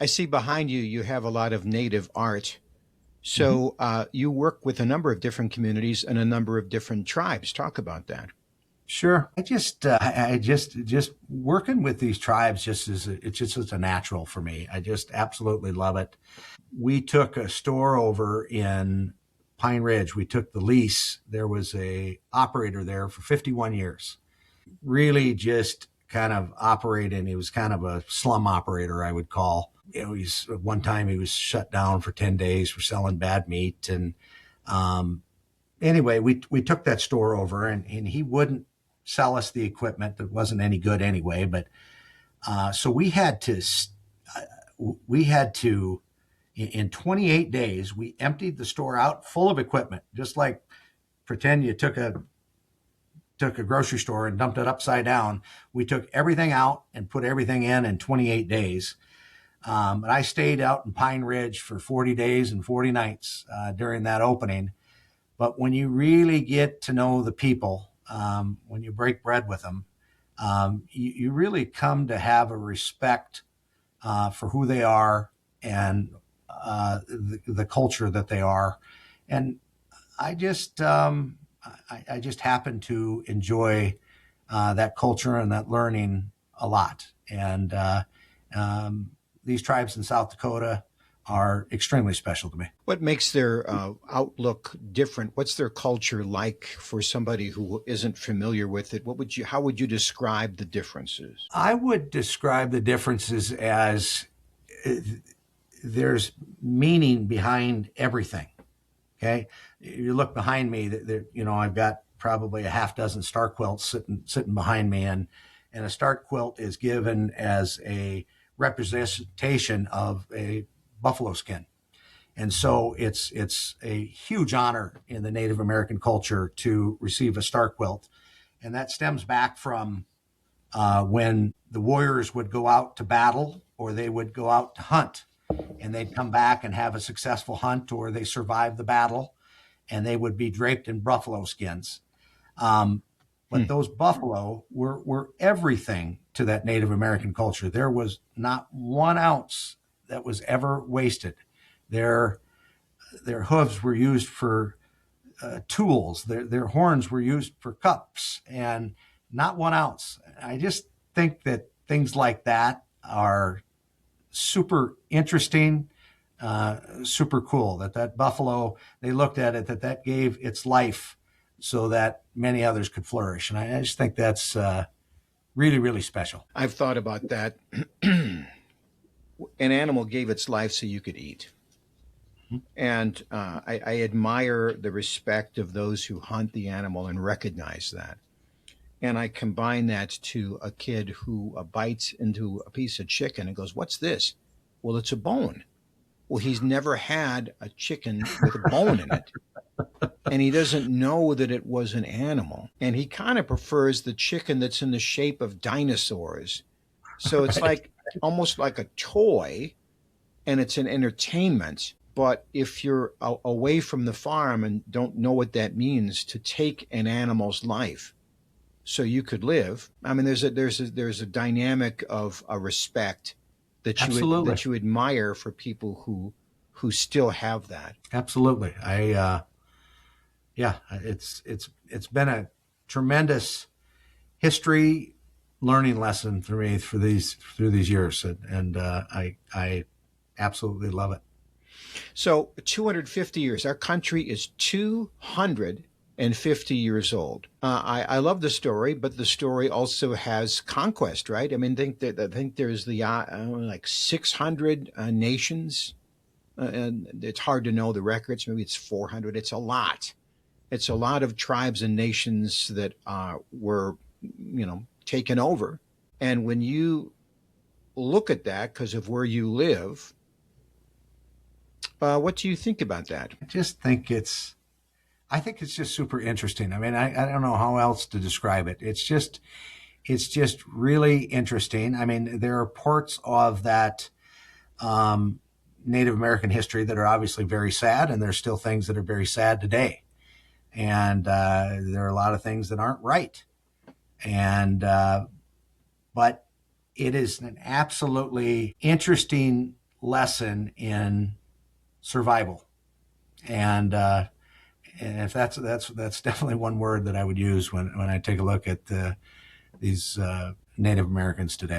I see behind you, you have a lot of native art. Mhm. So you work with a number of different communities and a number of different tribes. Talk about that. Sure. I just working with these tribes it's just as a natural for me. I just absolutely love it. We took a store over in Pine Ridge. We took the lease. There was a operator there for 51 years. Really just kind of operating. He was kind of a slum operator, I would call. He's one time he was shut down for 10 days for selling bad meat. And um, anyway, we took that store over, and he wouldn't sell us the equipment that wasn't any good anyway. But so we had to in 28 days we emptied the store out full of equipment, just like pretend you took a grocery store and dumped it upside down. We took everything out and put everything in 28 days. And I stayed out in Pine Ridge for 40 days and 40 nights during that opening. But when you really get to know the people, when you break bread with them, you really come to have a respect for who they are and the culture that they are. And I just I just happen to enjoy that culture and that learning a lot. And these tribes in South Dakota are extremely special to me. What makes their outlook different? What's their culture like for somebody who isn't familiar with it? How would you describe the differences? I would describe the differences as uh, there's meaning behind everything. Okay, you look behind me. I've got probably a half dozen star quilts sitting behind me, and a star quilt is given as a representation of a buffalo skin. And so it's a huge honor in the Native American culture to receive a star quilt, and that stems back from when the warriors would go out to battle or they would go out to hunt, and they'd come back and have a successful hunt, or they survived the battle, and they would be draped in buffalo skins. Um, but Hmm. those buffalo were everything to that Native American culture. There was not 1 ounce that was ever wasted. Their their hooves were used for tools. Their horns were used for cups, and not 1 ounce. I just think that things like that are super interesting, super cool. That buffalo, they looked at it that gave its life so that many others could flourish, and I just think that's really really special. I've thought about that. An animal gave its life so you could eat. And I admire the respect of those who hunt the animal and recognize that. And I combine that to a kid who bites into a piece of chicken and goes, "What's this?" Well, it's a bone. Well, he's never had a chicken with a bone in it. And he doesn't know that it was an animal. And he kind of prefers the chicken that's in the shape of dinosaurs. So it's Right. like almost like a toy and it's an entertainment. But if you're away from the farm and don't know what that means to take an animal's life so you could live, I mean, there's a dynamic of a respect Absolutely, that you admire for people who still have that. absolutely. Yeah, it's been a tremendous history learning lesson for me through these years, and I absolutely love it. So 250 years. Our country is 250 years old. I love the story, but the story also has conquest, right? I mean, I think there's like 600 nations, and it's hard to know the records. Maybe it's 400. It's a lot. It's a lot of tribes and nations that were, taken over. And when you look at that, because of where you live, what do you think about that? I think it's just super interesting. I mean, I don't know how else to describe it. It's just really interesting. I mean, there are parts of that um, Native American history that are obviously very sad, and there's still things that are very sad today. And there are a lot of things that aren't right. And but it is an absolutely interesting lesson in survival. And if that's definitely one word that I would use when I take a look at these Native Americans today.